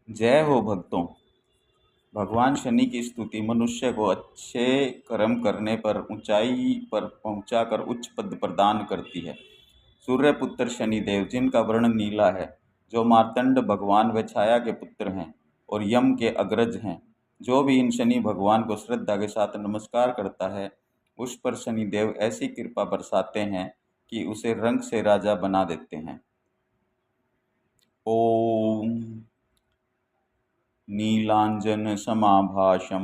जय हो भक्तों। भगवान शनि की स्तुति मनुष्य को अच्छे कर्म करने पर ऊंचाई पर पहुंचाकर उच्च पद प्रदान करती है। सूर्यपुत्र शनिदेव, जिनका वर्ण नीला है, जो मार्तंड भगवान व छाया के पुत्र हैं और यम के अग्रज हैं, जो भी इन शनि भगवान को श्रद्धा के साथ नमस्कार करता है, उस पर शनिदेव ऐसी कृपा बरसाते हैं कि उसे रंग से राजा बना देते हैं। ओम नीलाञ्जनसमाभासं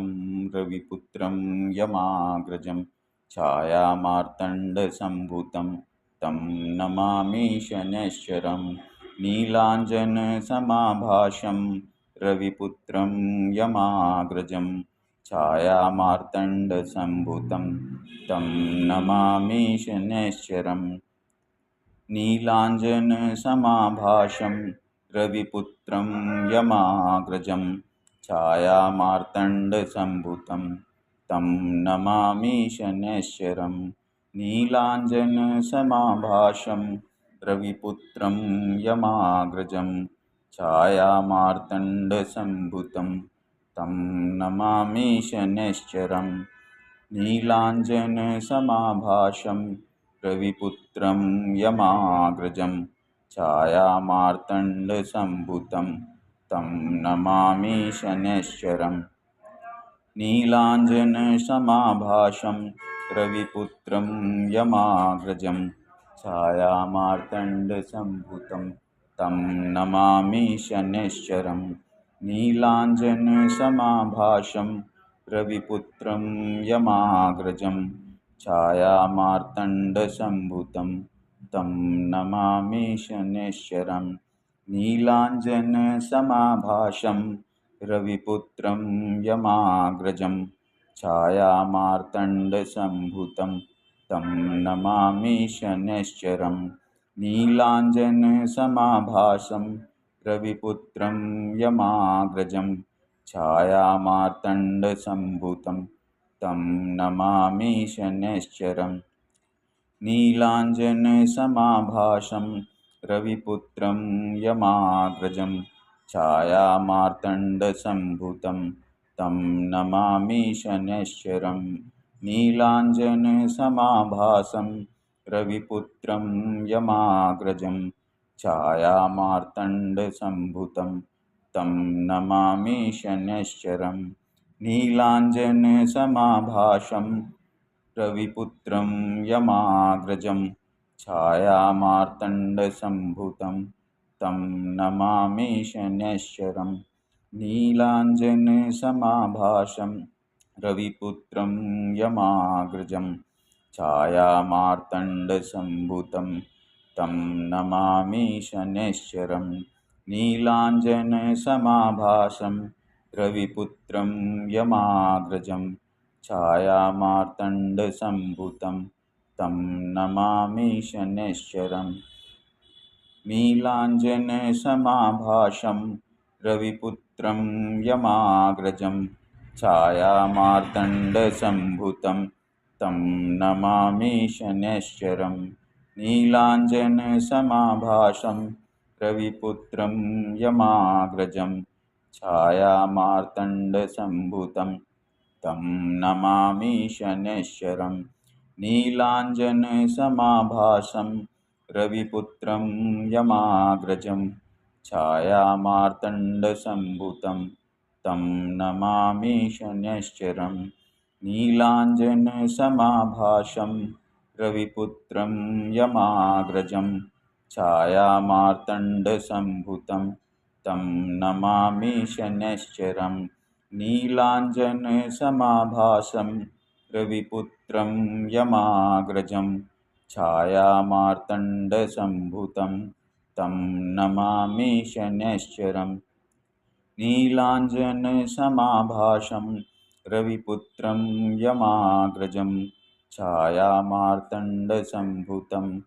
रविपुत्रं यमाग्रजं छायामार्तण्डसम्भूतं तं नमामि शनैश्चरम्। नीलाञ्जनसमाभासं रविपुत्रं यमाग्रजं छायामार्तण्डसम्भूतं तं नमामि शनैश्चरम्। नीलाञ्जनसमाभासं रविपुत्रं यमाग्रजं छायामार्तण्डसम्भूतं तं नमामि शनैश्चरम्। नीलाञ्जनसमाभासं रविपुत्रं यमाग्रजं छायामार्तण्डसम्भूतं तं नमामि शनैश्चरम्। नीलाञ्जनसमाभासं रविपुत्रं यमाग्रजं छायामार्तण्डसम्भूतं तं नमामि शनैश्चरम्। नीलाञ्जनसमाभासं रविपुत्रं यमाग्रजं छायामार्तण्डसम्भूतं तं नमामि शनैश्चरम्। नीलाञ्जनसमाभासं रविपुत्रं यमाग्रजं छायामार्तण्डसम्भूतं तं नमामि शनैश्चरम्। नीलाञ्जनसमाभासं रविपुत्रं यमाग्रजं छायामार्तण्डसम्भूतं तं नमामि शनैश्चरम्। नीलाञ्जनसमाभासं रविपुत्रं यमाग्रजं छायामार्तण्डसम्भूतं तं नमामि शनैश्चरम्। नीलाञ्जनसमाभासं रविपुत्रं यमाग्रजं छायामार्तण्डसम्भूतं तं नमामि शनैश्चरम्। नीलाञ्जनसमाभासं रविपुत्रं यमाग्रजं छायामार्तण्डसम्भूतं तं नमामि शनैश्चरम्। नीलाञ्जनसमाभासं रविपुत्रं यमाग्रजं छायामार्तण्डसम्भूतं तं नमामि शनैश्चरम्। नीलाञ्जनसमाभासं रविपुत्रं यमाग्रजं छायामार्तण्डसम्भूतं तं नमामि शनैश्चरम्। नीलाञ्जनसमाभासं रविपुत्रं यमाग्रजं छायामार्तण्डसम्भूतं तं नमामि शनैश्चरम्। नीलाञ्जनसमाभासं रविपुत्रं यमाग्रजं छायामार्तण्डसम्भूतं तं नमामि शनैश्चरम्। नीलाञ्जनसमाभासं रविपुत्रं यमाग्रजं छायामार्तण्डसम्भूतं तं नमामि शनैश्चरम्। नीलाञ्जनसमाभासं रविपुत्रं यमाग्रजं छायामार्तण्डसम्भूतं तं नमामि शनैश्चरम्। नीलाञ्जनसमाभासं रविपुत्रं यमाग्रजं छायामार्तण्डसम्भूतं तं नमामि शनैश्चरम्। नीलाञ्जनसमाभासं रविपुत्रं यमाग्रजं छायामार्तण्डसम्भूतं तं नमामि शनैश्चरम्। नीलाञ्जनसमाभासं रविपुत्रं यमाग्रजं छायामार्तण्डसम्भूतं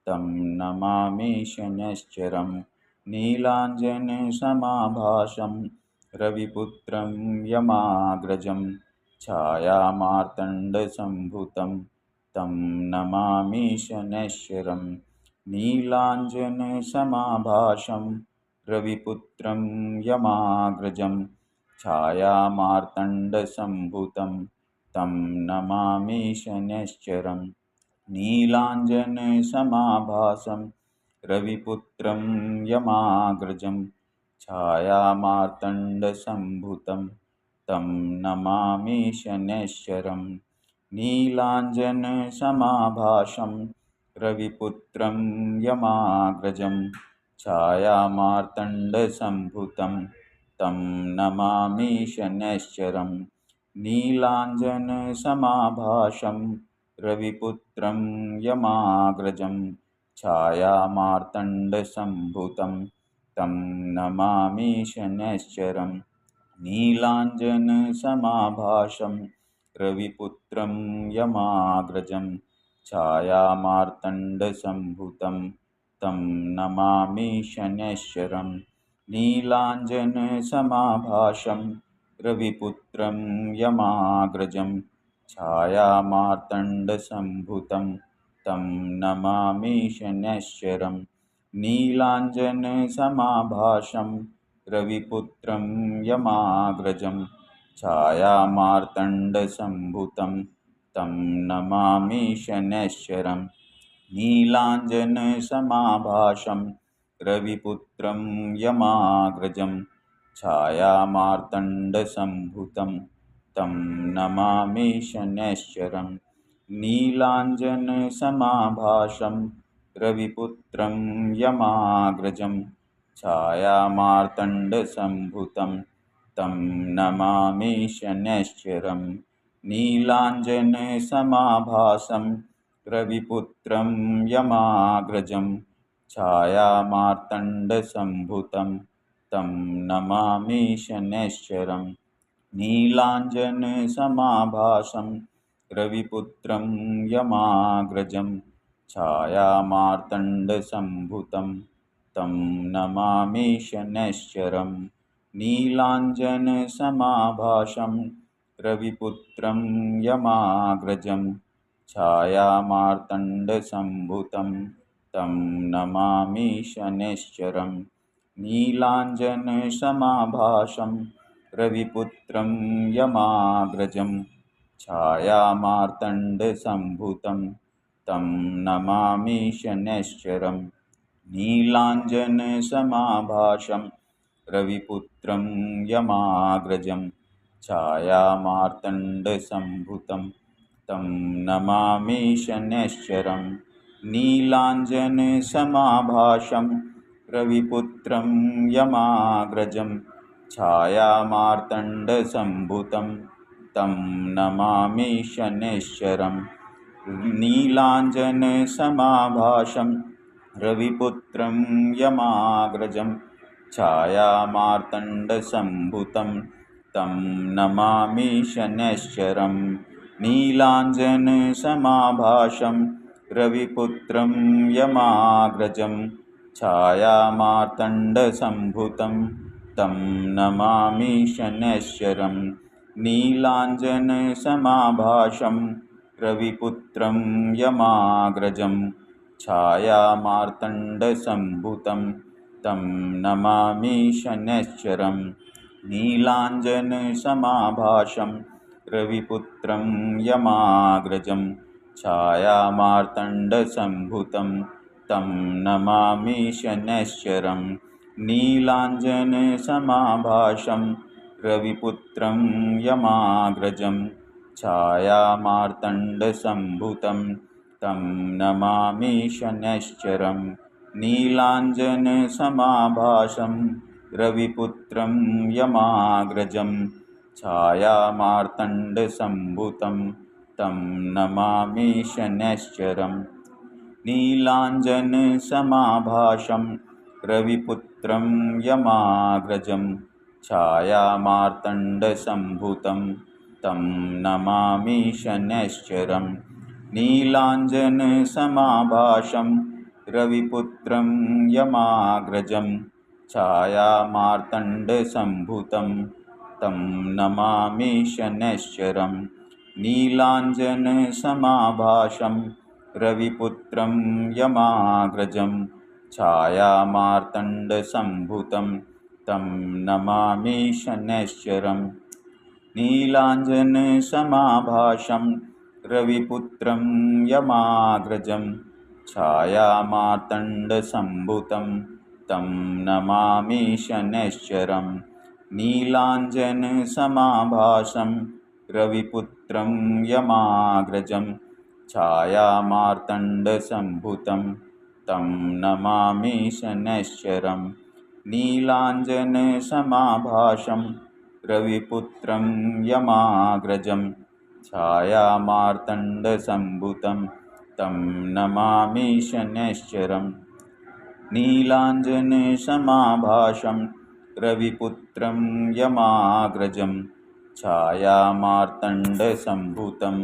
तं नमामि शनैश्चरम्। नीलाञ्जनसमाभासं रविपुत्रं यमाग्रजं छायामार्तण्डसम्भूतं तं नमामि शनैश्चरम्। नीलाञ्जनसमाभासं रविपुत्रं यमाग्रजं छायामार्तण्डसम्भूतं तं नमामि शनैश्चरम् नीलाञ्जनसमाभासं रविपुत्रं यमाग्रजं छायामार्तण्डसम्भूतं तं नमामि शनैश्चरम् नीलाञ्जनसमाभासं रविपुत्रं यमाग्रजं छायामार्तण्डसम्भूतं तं नमामि शनैश्चरम् नीलाञ्जनसमाभासं रविपुत्रं यमाग्रजं छायामार्तण्डसम्भूतं तं नमामि शनैश्चरम् नीलाञ्जनसमाभासं रविपुत्रं यमाग्रजं छायामार्तण्डसम्भूतं तं नमामि शनैश्चरम् नीलाञ्जनसमाभासं रविपुत्रं यमाग्रजं छायामार्तण्डसम्भूतं तं नमामि शनैश्चरम् नीलाञ्जनसमाभासं रविपुत्रं यमाग्रजं छायामार्तण्डसम्भूतं तं नमामि शनैश्चरम् नीलाञ्जनसमाभासं रविपुत्रं यमाग्रजं छायामार्तण्डसम्भूतं तं नमामि शनैश्चरम् नीलाञ्जनसमाभासं रविपुत्रं यमाग्रजं छायामार्तण्डसम्भूतं तं नमामि शनैश्चरम् नीलाञ्जनसमाभासं रविपुत्रं यमाग्रजं छायामार्तण्डसम्भूतं तं नमामि शनैश्चरम् नीलाञ्जनसमाभासं रविपुत्रं यमाग्रजं छायामार्तण्डसम्भूतं तं नमामि शनैश्चरम् नीलाञ्जनसमाभासं रविपुत्रं यमाग्रजं छायामार्तण्डसम्भूतं तं नमामि शनैश्चरम् नीलाञ्जनसमाभासं रविपुत्रं यमाग्रजं छायामार्तण्डसम्भूतं तं नमामि शनैश्चरम् नीलाञ्जनसमाभासं रविपुत्रं यमाग्रजं छायामार्तण्डसम्भूतं तं नमामि शनैश्चरम् नीलाञ्जनसमाभासं रविपुत्रं यमाग्रजं छायामार्तण्डसम्भूतं तं नमामि शनैश्चरम् नीलाञ्जनसमाभासं रविपुत्रं यमाग्रजं छायामार्तण्डसम्भूतं तं नमामि शनैश्चरम् नीलाञ्जनसमाभासं रविपुत्रं यमाग्रजं छायामार्तण्डसम्भूतं तं नमामि शनैश्चरम् नीलाञ्जनसमाभासं रविपुत्रं यमाग्रजं छायामार्तण्डसम्भूतं तं नमामि शनैश्चरम् नीलाञ्जनसमाभासं रविपुत्रं यमाग्रजं छायामार्तण्डसम्भूतं तं नमामि शनैश्चरम् नीलाञ्जनसमाभासं रविपुत्रं यमाग्रजं छायामार्तण्डसम्भूतं तं नमामि शनैश्चरम् नीलाञ्जनसमाभासं रविपुत्रं यमाग्रजं छायामार्तण्डसम्भूतं तं नमामि शनैश्चरम् नीलाञ्जनसमाभासं रविपुत्रं यमाग्रजं छायामार्तण्डसम्भूतं तं नमामि शनैश्चरम् नीलाञ्जनसमाभासं रविपुत्रं यमाग्रजं छायामार्तण्डसम्भूतं तं नमामि शनैश्चरम् नीलाञ्जनसमाभासं रविपुत्रं यमाग्रजं छायामार्तण्डसम्भुतं तं नमामि शनैश्चरम् नीलाञ्जनसमाभासं रविपुत्रं यमाग्रजं छायामार्तण्डसम्भुतं तं नमामि शनैश्चरम् नीलाञ्जनसमाभासं रविपुत्रं यमाग्रजं छायामार्तण्डसम्भुतं तं नमामि शनैश्चरम् नीलाञ्जनसमाभासं रविपुत्रं यमाग्रजं छायामार्तण्डसम्भुतं तं नमामि शनैश्चरम् नीलाञ्जनसमाभासं रविपुत्रं यमाग्रजं छायामार्तण्डसम्भुतं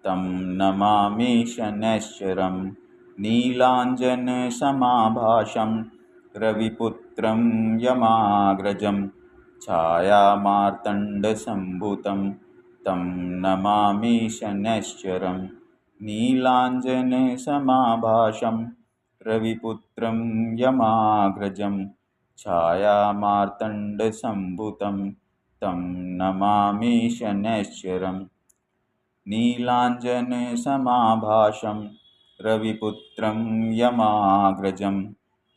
तं नमामि शनैश्चरम् नीलाञ्जनसमाभासं रविपुत्रं यमाग्रजं छायामार्तण्डसम्भुतं तं नमामि शनैश्चरम् नीलाञ्जनसमाभासं रविपुत्रं यमाग्रजं छायामार्तण्डसम्भुतं तं नमामि शनैश्चरम् नीलाञ्जनसमाभासं रविपुत्रं यमाग्रजं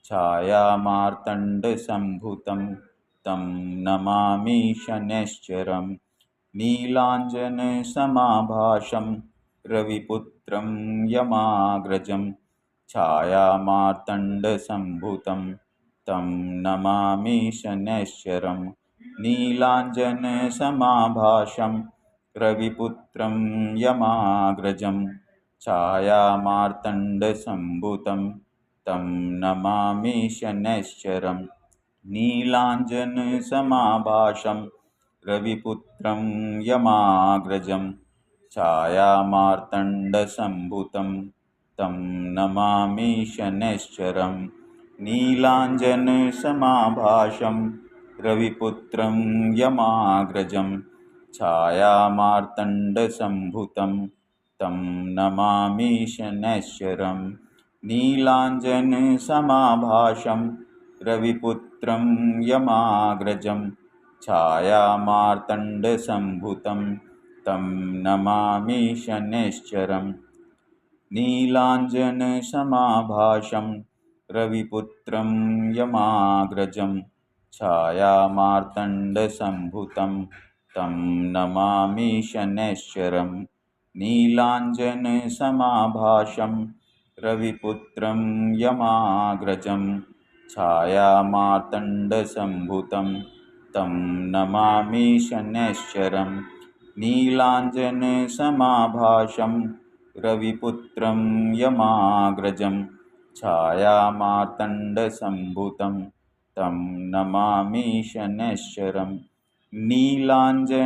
छायामार्तण्डसम्भुतं तं नमामि शनैश्चरम् नीलाञ्जनसमाभासं रविपुत्रं यमाग्रजं छायामार्तण्डसम्भुतं तं नमामि शनैश्चरम् नीलाञ्जनसमाभासं रविपुत्रं यमाग्रजं छायामार्तण्डसम्भुतं तं नमामि शनैश्चरम् नीलाञ्जनसमाभासं रविपुत्रं यमाग्रजं छायामार्तण्डसम्भुतं तं नमामि शनैश्चरम् नीलाञ्जनसमाभासं रविपुत्रं यमाग्रजं छायामार्तण्डसम्भुतं तं नमामि शनैश्चरम् नीलाञ्जनसमाभासं रविपुत्रं यमाग्रजं छायामार्तण्डसम्भुतं तं नमामि शनैश्चरम् नीलाञ्जनसमाभासं रविपुत्रं यमाग्रजं छायामार्तण्डसम्भुतं तं नमामि शनैश्चरम् नीलाञ्जनसमाभासं रविपुत्रं यमाग्रजं छायामार्तण्डसम्भुतं तं नमामि शनैश्चरम् नीलाञ्जनसमाभासं रविपुत्रं यमाग्रजं छायामार्तण्डसम्भुतं तं नमामि शनैश्चरम् नीलाञ्जनसमाभासं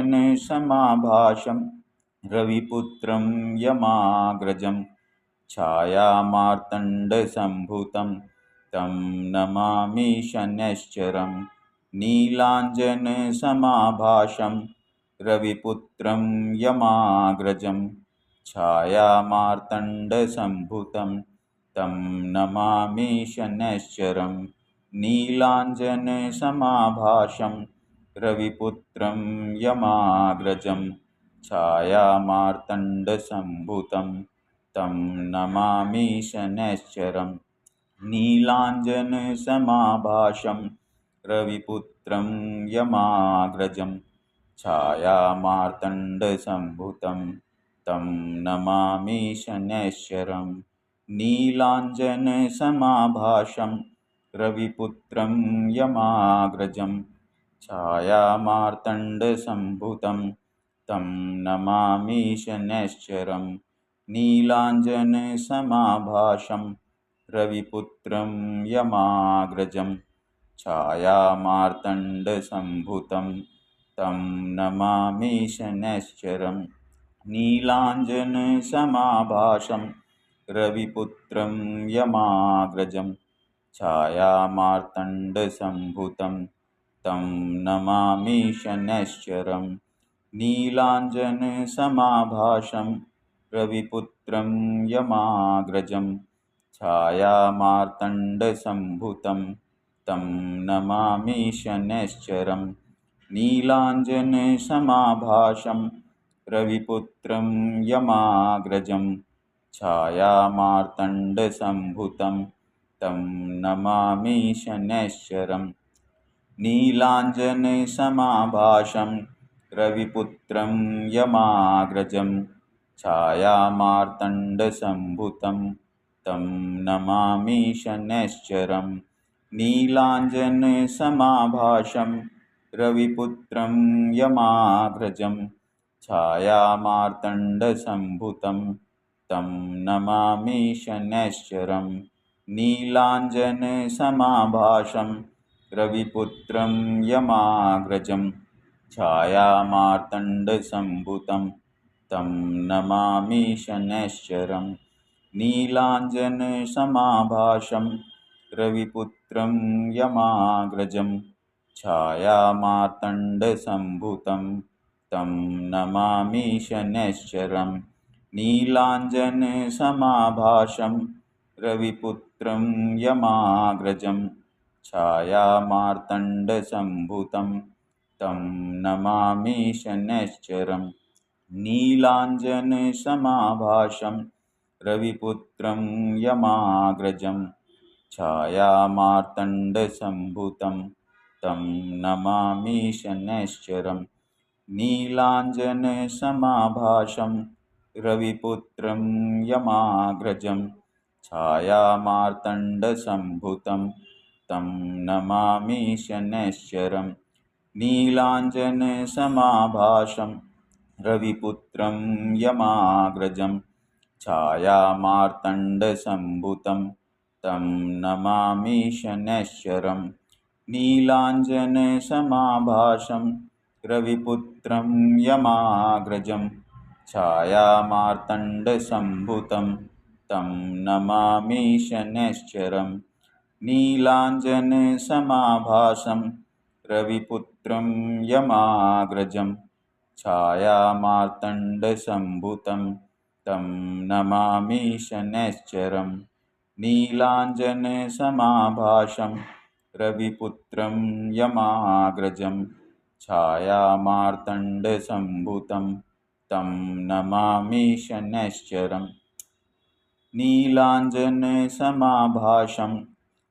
रविपुत्रं यमाग्रजं छायामार्तण्डसम्भुतं तं नमामि शनैश्चरम् नीलाञ्जनसमाभासं रविपुत्रं यमाग्रजं छायामार्तण्डसम्भुतं तं नमामि शनैश्चरम् नीलाञ्जनसमाभासं रविपुत्रं यमाग्रजं छायामार्तण्डसम्भुतं तं नमामि शनैश्चरम् नीलाञ्जनसमाभासं रविपुत्रं यमाग्रजं छायामार्तण्डसम्भुतं तं नमामि शनैश्चरम् नीलाञ्जनसमाभासं रविपुत्रं यमाग्रजं छायामार्तण्डसम्भुतं तं नमामि शनैश्चरम् नीलाञ्जनसमाभासं रविपुत्रं यमाग्रजं छायामार्तण्डसम्भुतं तं नमामि शनैश्चरम् नीलाञ्जनसमाभासं रविपुत्रं यमाग्रजं छायामार्तण्डसम्भुतं तं नमामि शनैश्चरम् नीलाञ्जनसमाभासं रविपुत्रं यमाग्रजं छायामार्तण्डसम्भुतं तं नमामि शनैश्चरं। नीलाञ्जनसमाभासं रविपुत्रं यमाग्रजं छायामार्तण्डसम्भुतं तं नमामि शनैश्चरम्। नीलाञ्जनसमाभासं रविपुत्रं यमाग्रजं छायामार्तण्डसम्भुतं तं नमामि शनैश्चरम्। नीलाञ्जनसमाभासं रविपुत्रं यमाग्रजं छायामार्तण्डसम्भुतं तं नमामि शनैश्चरम्। नीलाञ्जनसमाभासं रविपुत्रं यमाग्रजं छायामार्तण्डसम्भुतं तं नमामि शनैश्चरम्। नीलाञ्जनसमाभासं रविपुत्रं यमाग्रजं छायामार्तण्डसम्भुतं तं नमामि शनैश्चरम्। नीलाञ्जनसमाभासं रविपुत्रं यमाग्रजं छायामार्तण्डसम्भुतं तं नमामि शनैश्चरम्। नीलाञ्जनसमाभासं रविपुत्रं यमाग्रजं छायामार्तण्डसम्भुतं तं नमामि शनैश्चरम्। नीलाञ्जनसमाभासं रविपुत्रं यमाग्रजं छायामार्तण्डसम्भुतं तं नमामि शनैश्चरम्। नीलाञ्जनसमाभासं रविपुत्रं यमाग्रजं छायामार्तण्डसम्भुतं तं नमामि शनैश्चरम्। नीलाञ्जनसमाभासं रविपुत्रं यमाग्रजं छायामार्तण्डसम्भुतं तं नमामि शनैश्चरम्। नीलाञ्जनसमाभासं रविपुत्रं यमाग्रजं छायामार्तण्डसम्भुतं तं नमामि शनैश्चरम्। नीलाञ्जनसमाभासं रविपुत्रं यमाग्रजं छायामार्तण्डसम्भुतं तं नमामि शनैश्चरम्। नीलाञ्जनसमाभासं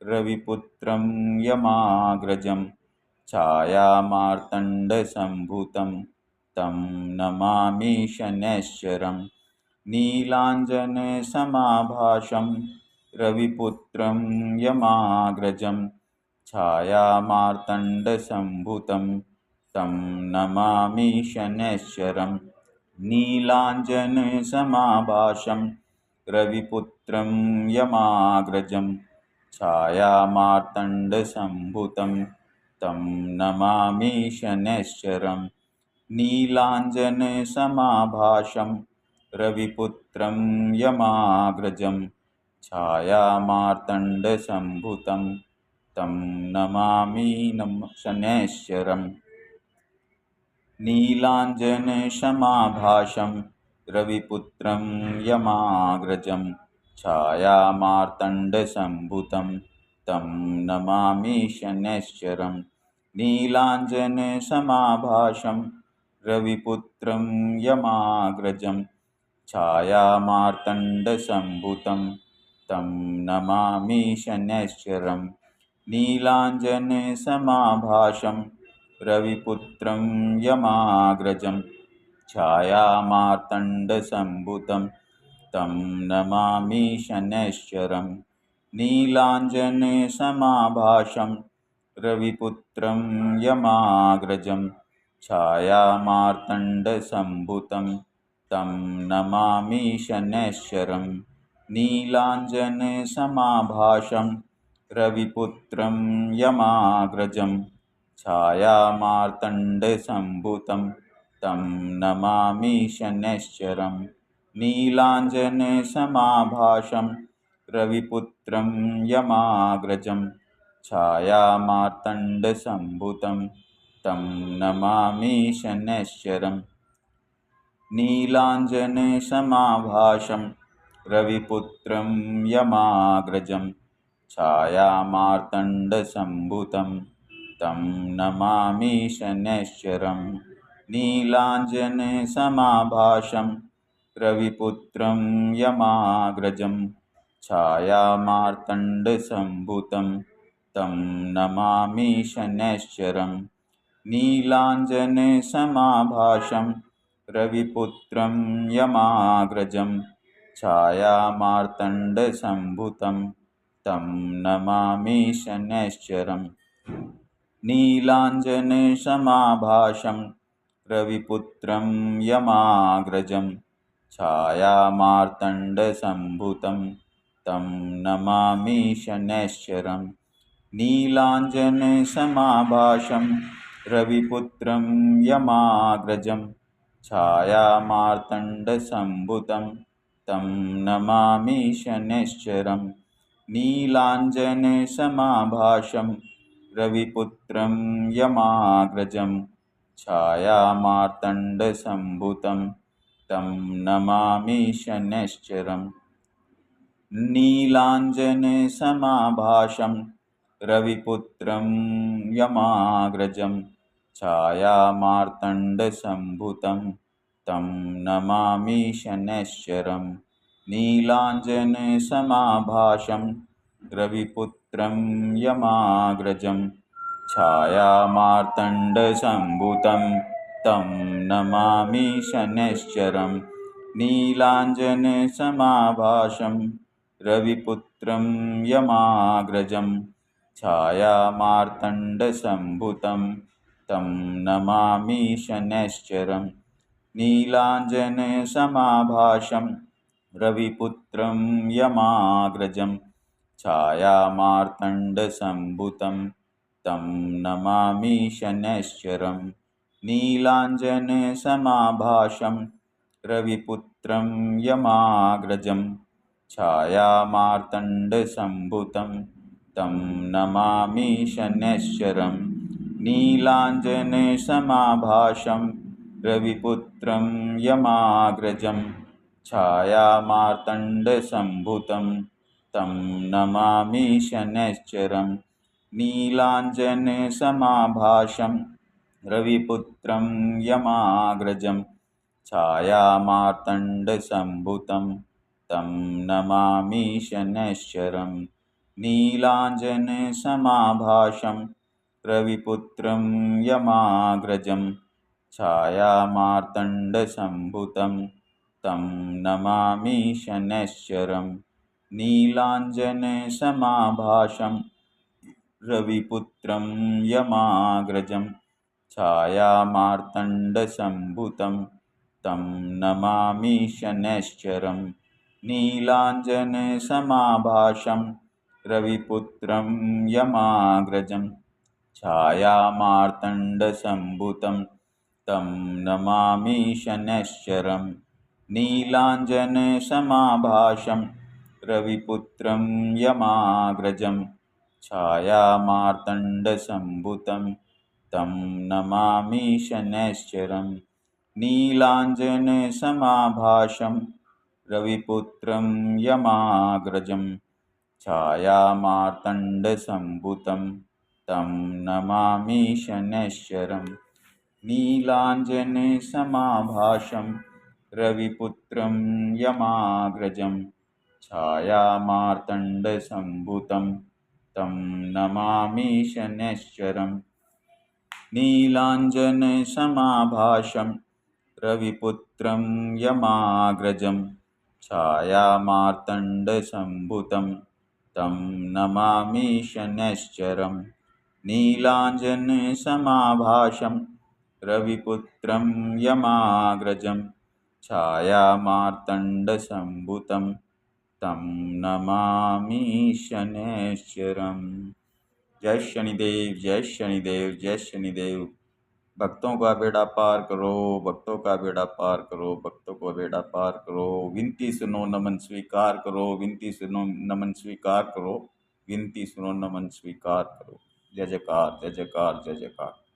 रविपुत्रं यमाग्रजं छायामार्तण्डसम्भुतं तं नमामि शनैश्चरम्। नीलाञ्जनसमाभासं रविपुत्रं यमाग्रजं छायामार्तण्डसम्भुतं तं नमामि शनैश्चरम्। नीलाञ्जनसमाभासं रविपुत्रं यमाग्रजं छायामार्तण्डसम्भुतं तं नमामि शनैश्चरम्। नीलाञ्जनसमाभासं रविपुत्रं यमाग्रजं छायामार्तण्डसम्भुतं तं नमामि शनैश्चरम्। नीलाञ्जनसमाभासं रविपुत्रं यमाग्रजं छायामार्तण्डसम्भुतं तं नमामि शनैश्चरम्। नीलाञ्जनसमाभासं रविपुत्रं यमाग्रजं छायामार्तण्डसम्भुतं तं नमामि शनैश्चरम्। नीलाञ्जनसमाभासं रविपुत्रं यमाग्रजं छायामार्तण्डसम्भुतं तं नमामि शनैश्चरम्। नीलाञ्जनसमाभासं रविपुत्रं यमाग्रजं छायामार्तण्डसम्भुतं तं नमामि शनैश्चरम्। नीलाञ्जनसमाभासं रविपुत्रं यमाग्रजं छायामार्तण्डसम्भुतं तं नमामि शनैश्चरम्। नीलाञ्जनसमाभासं रविपुत्रं यमाग्रजं छायामार्तण्डसम्भुतं तं नमामि शनैश्चरम्। नीलाञ्जनसमाभासं रविपुत्रं यमाग्रजं छायामार्तण्डसम्भुतं तं नमामि शनैश्चरं नीलाञ्जनसमाभासं रविपुत्रं यमाग्रजं छायामार्तण्डसम्भुतं तं नमामि शनैश्चरं नीलाञ्जनसमाभासं रविपुत्रं यमाग्रजं छायामार्तण्डसम्भुतं तं नमामि शनैश्चरं नीलाञ्जनसमाभासं रविपुत्रं यमाग्रजं छायामार्तण्डसम्भुतं तं नमामि शनैश्चरं नीलाञ्जनसमाभासं रविपुत्रं यमाग्रजं छायामार्तण्डसम्भुतं तं नमामि शनैश्चरं नीलाञ्जनसमाभासं रविपुत्रं यमाग्रजं छायामार्तण्डसम्भुतं तं नमामि शनैश्चरं नीलाञ्जनसमाभासं रविपुत्रं यमाग्रजं छायामार्तण्डसम्भुतं तं नमामि शनैश्चरं नीलाञ्जनसमाभासं रविपुत्रं यमाग्रजं छायामार्तण्डसम्भुतं तं नमामि शनैश्चरं नीलाञ्जनसमाभासं रविपुत्रं यमाग्रजं छायामार्तण्डसम्भुतं तं नमामि शनैश्चरं नीलाञ्जनसमाभासं रविपुत्रं यमाग्रजं छायामार्तण्डसम्भुतं तं नमामि शनैश्चरं नीलाञ्जनसमाभासं रविपुत्रं यमाग्रजं छायामार्तण्डसम्भुतं तं नमामि शनैश्चरं नीलाञ्जनसमाभासं रविपुत्रं यमाग्रजं छायामार्तण्डसम्भुतं तं नमामि शनैश्चरं नीलाञ्जनसमाभासं रविपुत्रं यमाग्रजं छायामार्तण्डसम्भुतं तं नमामि शनैश्चरं नीलाञ्जनसमाभासं रविपुत्रं यमाग्रजं छायामार्तण्डसम्भुतं तं नमामि शनैश्चरं नीलाञ्जनसमाभासं रविपुत्रं यमाग्रजं छायामार्तण्डसम्भुतं तं नमामि शनैश्चरं नीलाञ्जनसमाभासं रविपुत्रं यमाग्रजं छायामार्तण्डसम्भुतं तं नमामि शनैश्चरं नीलाञ्जनसमाभासं रविपुत्रं यमाग्रजं छायामार्तण्डसम्भुतं तं नमामि शनैश्चरं नीलाञ्जनसमाभासं रविपुत्रं यमाग्रजं छायामार्तण्डसम्भुतं तं नमामि शनैश्चरं नीलाञ्जनसमाभासं रविपुत्रं यमाग्रजं छायामार्तण्डसम्भुतं तं नमामि शनैश्चरं नीलाञ्जनसमाभासं रविपुत्रं यमाग्रजं छायामार्तण्डसम्भुतं तं नमामि शनैश्चरं नीलाञ्जनसमाभासं रविपुत्रं यमाग्रजं छायामार्तण्डसम्भुतं तं नमामि शनैश्चरं। जय शनिदेव, जय शनिदेव, जय शनिदेव। भक्तों का बेड़ा पार करो, भक्तों का बेड़ा पार करो, भक्तों का बेड़ा पार करो। विनती सुनो नमन स्वीकार करो, विनती सुनो नमन स्वीकार करो, विनती सुनो नमन स्वीकार करो। जय जयकार, जय जयकार, जय जयकार।